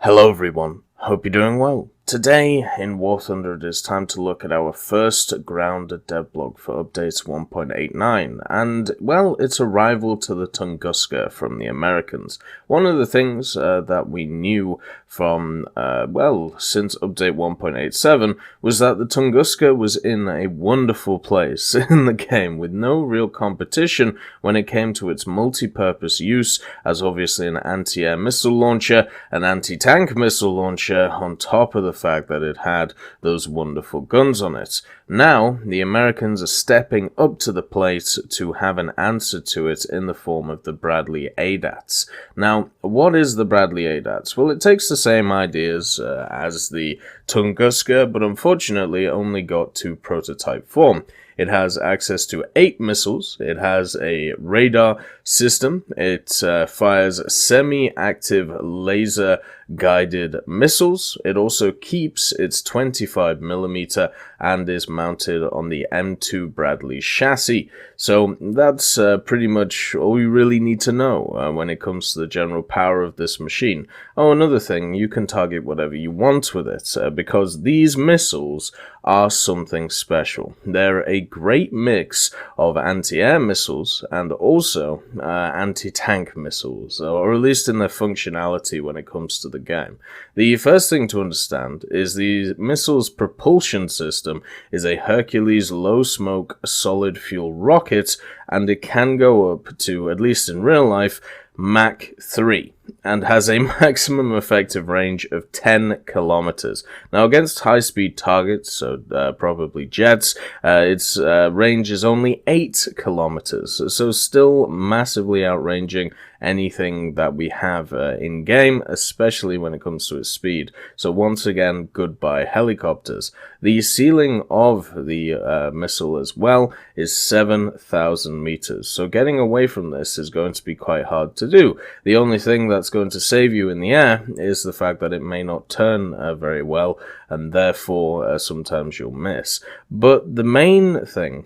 Hello everyone, hope you're doing well. Today in War Thunder it is time to look at our first ground devblog for updates 1.89, and well, its arrival to the Tunguska from the Americans. One of the things that we knew from, since update 1.87 was that the Tunguska was in a wonderful place in the game with no real competition when it came to its multi-purpose use as obviously an anti-air missile launcher, an anti-tank missile launcher, on top of the fact that it had those wonderful guns on it. Now, the Americans are stepping up to the plate to have an answer to it in the form of the Bradley ADATS. Now, what is the Bradley ADATS? Well, it takes the same ideas as the Tunguska, but unfortunately only got to prototype form. It has access to 8 missiles, it has a radar system, it fires semi-active laser-guided missiles, it also keeps its 25mm and is mounted on the M2 Bradley chassis. So that's pretty much all you really need to know when it comes to the general power of this machine. Oh, another thing, you can target whatever you want with it, because these missiles are something special. They're a great mix of anti-air missiles and also anti-tank missiles, or at least in their functionality when it comes to the game. The first thing to understand is the missile's propulsion system is a Hercules low-smoke solid fuel rocket, and it can go up to, at least in real life, Mach 3, and has a maximum effective range of 10 kilometers. Now, against high-speed targets, so probably jets, its range is only 8 kilometers, so still massively outranging anything that we have in-game, especially when it comes to its speed. So once again, goodbye helicopters. The ceiling of the missile as well is 7,000 meters, so getting away from this is going to be quite hard to do. The only thing that's going to save you in the air is the fact that it may not turn very well, and therefore sometimes you'll miss. But the main thing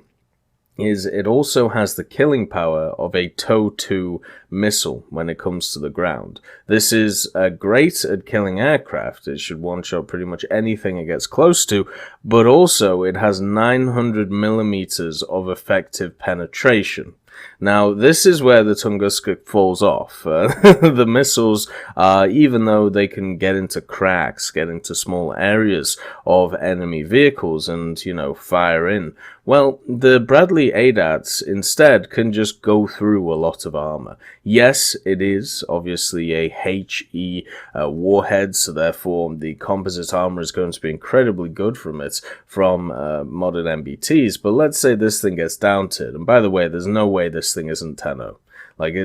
is it also has the killing power of a TOW-2 missile when it comes to the ground. This is great at killing aircraft. It should one-shot pretty much anything it gets close to, but also it has 900mm of effective penetration. Now, this is where the Tunguska falls off. The missiles, even though they can get into cracks, get into small areas of enemy vehicles and, fire in, well, the Bradley ADATS instead can just go through a lot of armor. Yes, it is obviously a HE warhead, so therefore the composite armor is going to be incredibly good from it from modern MBTs, but let's say this thing gets downed, and by the way, there's no way this thing isn't 10-0. Like,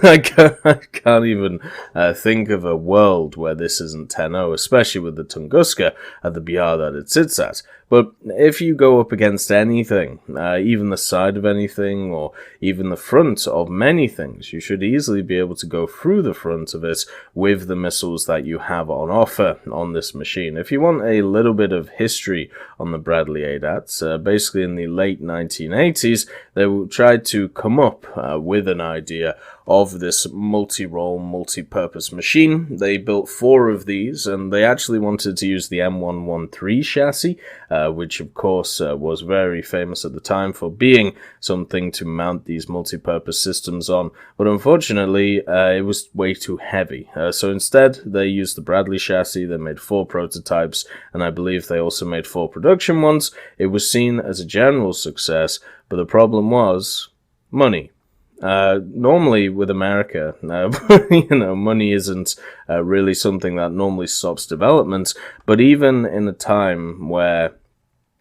I can't even think of a world where this isn't 10-0, especially with the Tunguska at the BR that it sits at. But if you go up against anything, even the side of anything, or even the front of many things, you should easily be able to go through the front of it with the missiles that you have on offer on this machine. If you want a little bit of history on the Bradley ADATS, basically in the late 1980s, they tried to come up with an idea of this multi-role, multi-purpose machine. They built 4 of these, and they actually wanted to use the M113 chassis, which of course was very famous at the time for being something to mount these multi-purpose systems on, but unfortunately it was way too heavy. So instead they used the Bradley chassis. They made 4 prototypes, and I believe they also made 4 production ones. It was seen as a general success, but the problem was money. Normally with America, money isn't really something that normally stops development, but even in a time where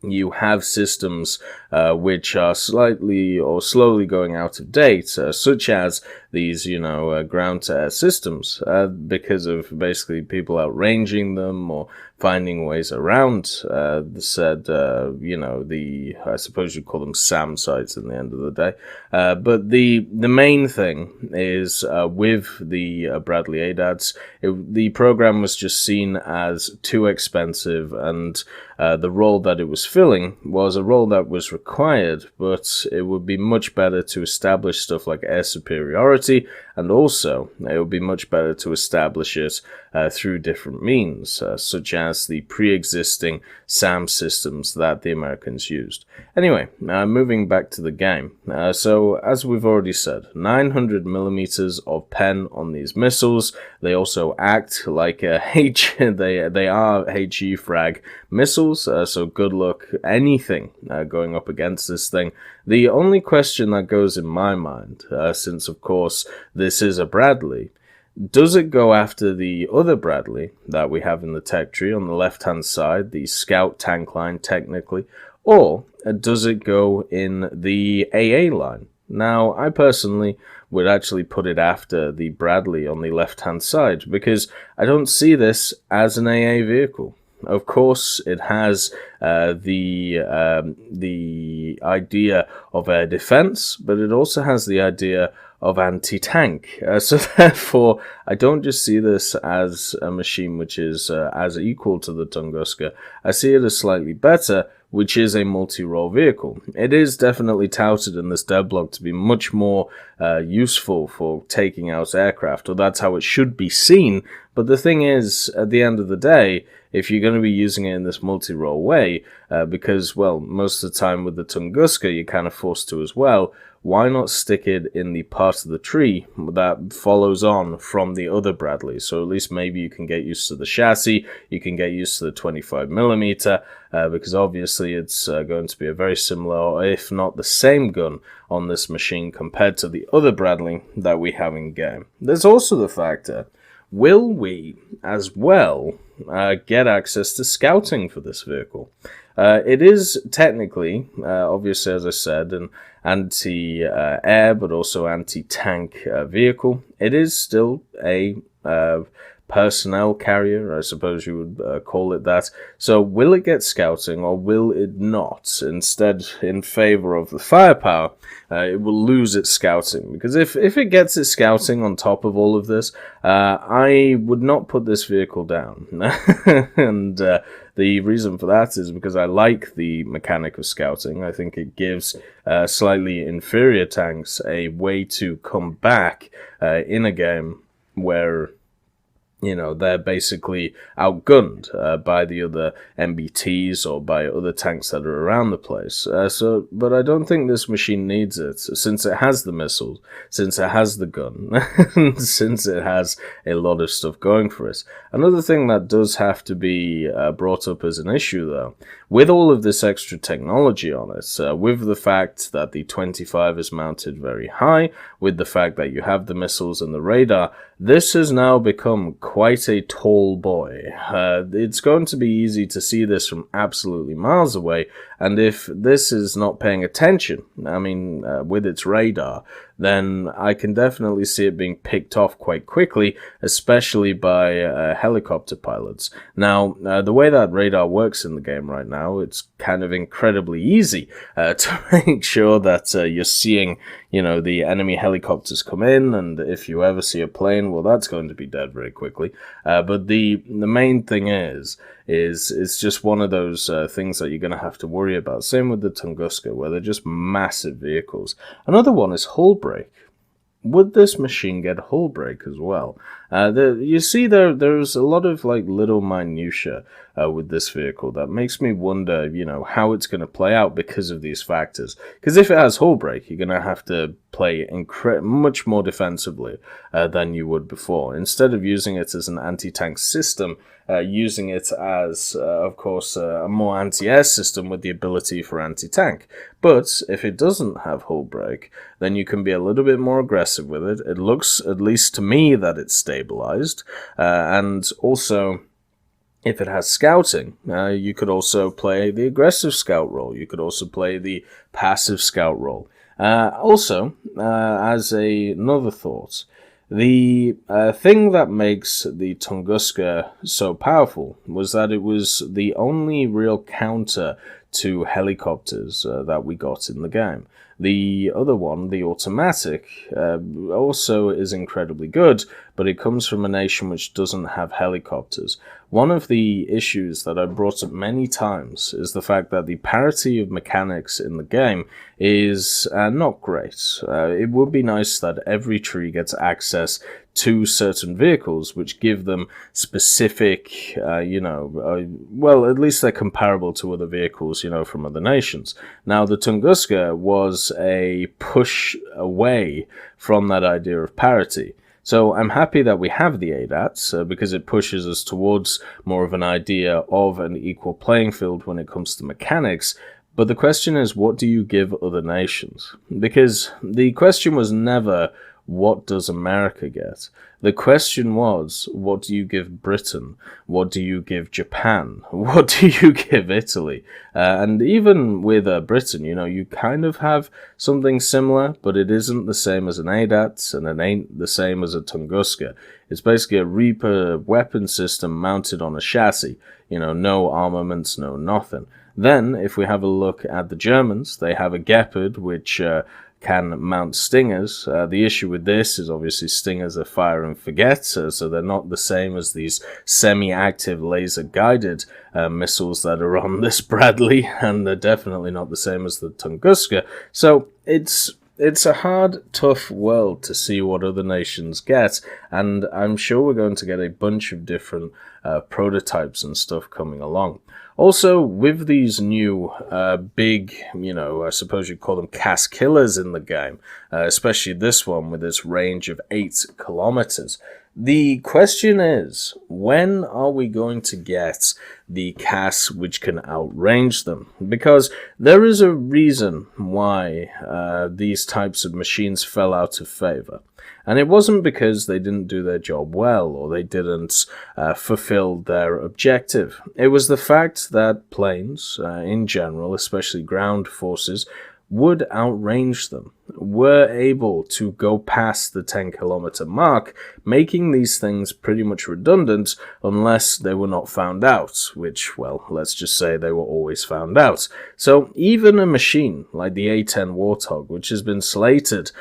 you have systems which are slightly or slowly going out of date, such as these, ground-to-air systems, because of basically people outranging them or finding ways around the said, I suppose you'd call them SAM sites in the end of the day. But the main thing is with the Bradley ADATS, the program was just seen as too expensive, and the role that it was filling was a role that was required, but it would be much better to establish stuff like air superiority, and also it would be much better to establish it through different means, such as the pre-existing SAM systems that the Americans used. Anyway, moving back to the game. So, as we've already said, 900 millimeters of pen on these missiles. They also act like they are HE frag missiles, so good luck anything going up against this thing. The only question that goes in my mind, since of course this is a Bradley, does it go after the other Bradley that we have in the tech tree on the left-hand side, the Scout tank line technically, or does it go in the AA line? Now, I personally would actually put it after the Bradley on the left-hand side, because I don't see this as an AA vehicle. Of course, it has the idea of air defense, but it also has the idea of anti-tank. So therefore, I don't just see this as a machine which is as equal to the Tunguska. I see it as slightly better, which is a multi-role vehicle. It is definitely touted in this devblog to be much more useful for taking out aircraft, or that's how it should be seen. But the thing is, at the end of the day, if you're going to be using it in this multi-role way, because, well, most of the time with the Tunguska, you're kind of forced to as well, why not stick it in the part of the tree that follows on from the other Bradley? So at least maybe you can get used to the chassis, you can get used to the 25 millimeter, because obviously it's going to be a very similar, if not the same gun on this machine compared to the other Bradley that we have in game. There's also the factor, will we as well get access to scouting for this vehicle? It is technically, obviously, as I said, an anti-air but also anti-tank vehicle. It is still a personnel carrier, I suppose you would call it that. So will it get scouting or will it not? Instead, in favor of the firepower, it will lose its scouting. Because if it gets its scouting on top of all of this, I would not put this vehicle down. And the reason for that is because I like the mechanic of scouting. I think it gives slightly inferior tanks a way to come back in a game where, you know, they're basically outgunned by the other MBTs or by other tanks that are around the place. But I don't think this machine needs it, since it has the missiles, since it has the gun, since it has a lot of stuff going for it. Another thing that does have to be brought up as an issue, though, with all of this extra technology on it, with the fact that the 25 is mounted very high, with the fact that you have the missiles and the radar, this has now become quite a tall boy. It's going to be easy to see this from absolutely miles away, and if this is not paying attention, I mean, with its radar, then I can definitely see it being picked off quite quickly, especially by helicopter pilots. Now, the way that radar works in the game right now, it's kind of incredibly easy to make sure that you're seeing, you know, the enemy helicopters come in, and if you ever see a plane, well, that's going to be dead very quickly. But the main thing is it's just one of those things that you're going to have to worry about. Same with the Tunguska, where they're just massive vehicles. Another one is hull break. Would this machine get hull break as well? You see, there's a lot of like little minutia with this vehicle that makes me wonder, you know, how it's going to play out because of these factors. Because if it has hull break, you're going to have to play much more defensively than you would before. Instead of using it as an anti-tank system, using it as, of course, a more anti-air system with the ability for anti-tank. But if it doesn't have hull break, then you can be a little bit more aggressive with it. It looks, at least to me, that it's stabilized. And also, if it has scouting, you could also play the aggressive scout role. You could also play the passive scout role. Also, as another thought, The thing that makes the Tunguska so powerful was that it was the only real counter to helicopters that we got in the game. The other one, the automatic, also is incredibly good, but it comes from a nation which doesn't have helicopters. One of the issues that I brought up many times is the fact that the parity of mechanics in the game is not great. It would be nice that every tree gets access to certain vehicles which give them specific, well, at least they're comparable to other vehicles, from other nations. Now, the Tunguska was a push away from that idea of parity. So I'm happy that we have the ADATS because it pushes us towards more of an idea of an equal playing field when it comes to mechanics. But the question is, what do you give other nations? Because the question was never, what does America get? The question was, what do you give Britain? What do you give Japan? What do you give Italy? And even with Britain, you kind of have something similar, but it isn't the same as an ADATS, and it ain't the same as a Tunguska. It's basically a Reaper weapon system mounted on a chassis. No armaments, no nothing. Then, if we have a look at the Germans, they have a Gepard, which can mount Stingers. The issue with this is obviously Stingers are fire and forget, so they're not the same as these semi-active laser-guided missiles that are on this Bradley, and they're definitely not the same as the Tunguska. So it's a hard, tough world to see what other nations get, and I'm sure we're going to get a bunch of different prototypes and stuff coming along. Also, with these new big, I suppose you'd call them CAS killers in the game, especially this one with its range of 8 kilometers, the question is, when are we going to get the CAS which can outrange them? Because there is a reason why these types of machines fell out of favor. And it wasn't because they didn't do their job well or they didn't fulfill their objective. It was the fact that planes, in general, especially ground forces, would outrange them, were able to go past the 10-kilometer mark, making these things pretty much redundant unless they were not found out, which, well, let's just say they were always found out. So even a machine like the A-10 Warthog, which has been slated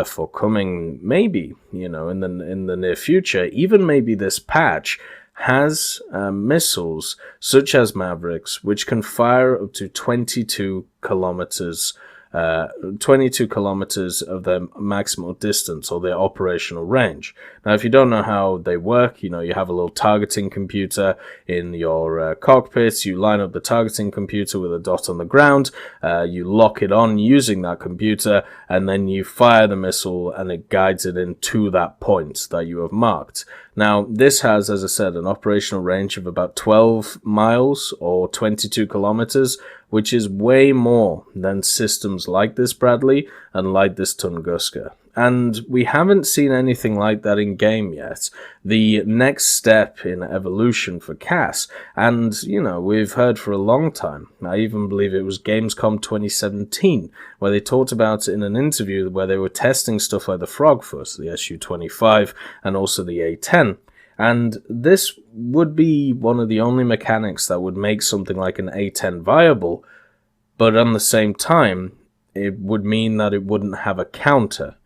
for coming maybe, in the near future, even maybe this patch, has missiles such as Mavericks, which can fire up to 22 kilometers 22 kilometers of their maximal distance or their operational range. Now, if you don't know how they work, you have a little targeting computer in your cockpit. You line up the targeting computer with a dot on the ground. You lock it on using that computer, and then you fire the missile, and it guides it into that point that you have marked. Now, this has, as I said, an operational range of about 12 miles or 22 kilometers, which is way more than systems like this Bradley and like this Tunguska. And we haven't seen anything like that in game yet. The next step in evolution for CAS, and, we've heard for a long time, I even believe it was Gamescom 2017, where they talked about it in an interview where they were testing stuff like the Frogfoot, the Su-25, and also the A-10. And this would be one of the only mechanics that would make something like an A-10 viable, but at the same time, it would mean that it wouldn't have a counter,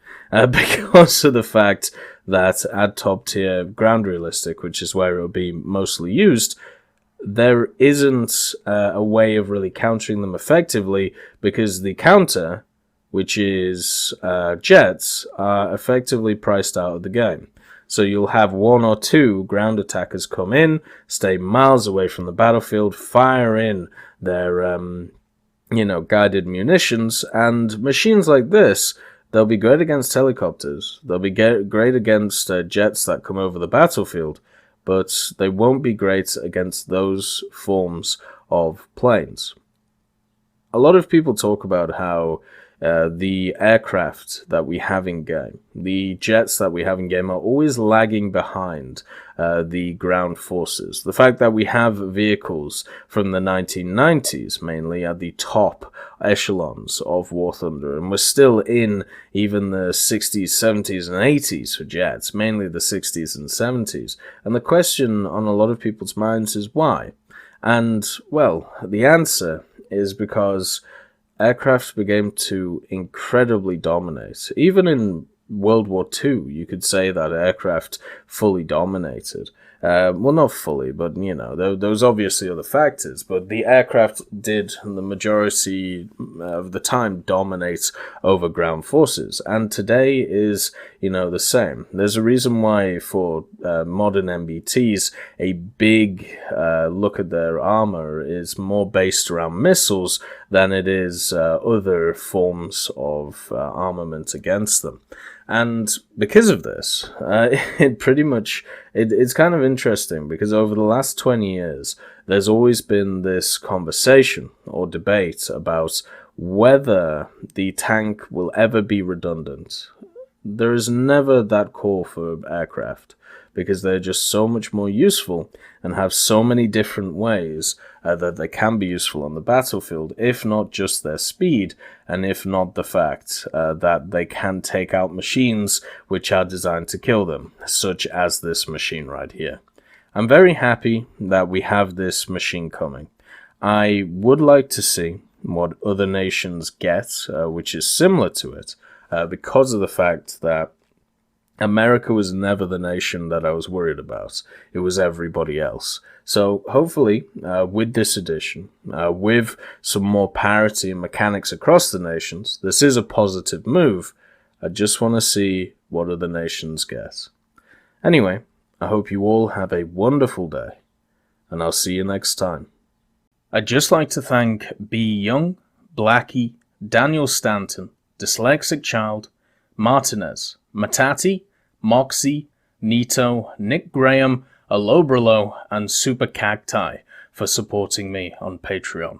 because of the fact that at top tier ground realistic, which is where it would be mostly used, there isn't a way of really countering them effectively, because the counter, which is jets, are effectively priced out of the game. So you'll have one or two ground attackers come in, stay miles away from the battlefield, fire in their, guided munitions, and machines like this, they'll be great against helicopters. They'll be great against jets that come over the battlefield, but they won't be great against those forms of planes. A lot of people talk about how the aircraft that we have in game, the jets that we have in game, are always lagging behind the ground forces. The fact that we have vehicles from the 1990s, mainly at the top echelons of War Thunder, and we're still in even the 60s, 70s, and 80s for jets, mainly the 60s and 70s. And the question on a lot of people's minds is why? And, well, the answer is because aircraft began to incredibly dominate. Even in World War II, you could say that aircraft fully dominated. Well, not fully, but, you know, there was obviously other factors, but the aircraft did, the majority of the time, dominate over ground forces. And today is, you know, the same. There's a reason why for modern MBTs, a big look at their armor is more based around missiles than it is other forms of armament against them. And because of this, it's kind of interesting because over the last 20 years, there's always been this conversation or debate about whether the tank will ever be redundant. There is never that call for aircraft because they're just so much more useful and have so many different ways that they can be useful on the battlefield, if not just their speed, and if not the fact that they can take out machines which are designed to kill them, such as this machine right here. I'm very happy that we have this machine coming. I would like to see what other nations get, which is similar to it, because of the fact that America was never the nation that I was worried about. It was everybody else. So hopefully, with this edition, with some more parity and mechanics across the nations, this is a positive move. I just want to see what other nations get. Anyway, I hope you all have a wonderful day, and I'll see you next time. I'd just like to thank B. Young, Blackie, Daniel Stanton, Dyslexic Child, Martinez, Matati, Moxie, Nito, Nick Graham, Alobralo, and Super Cacti for supporting me on Patreon.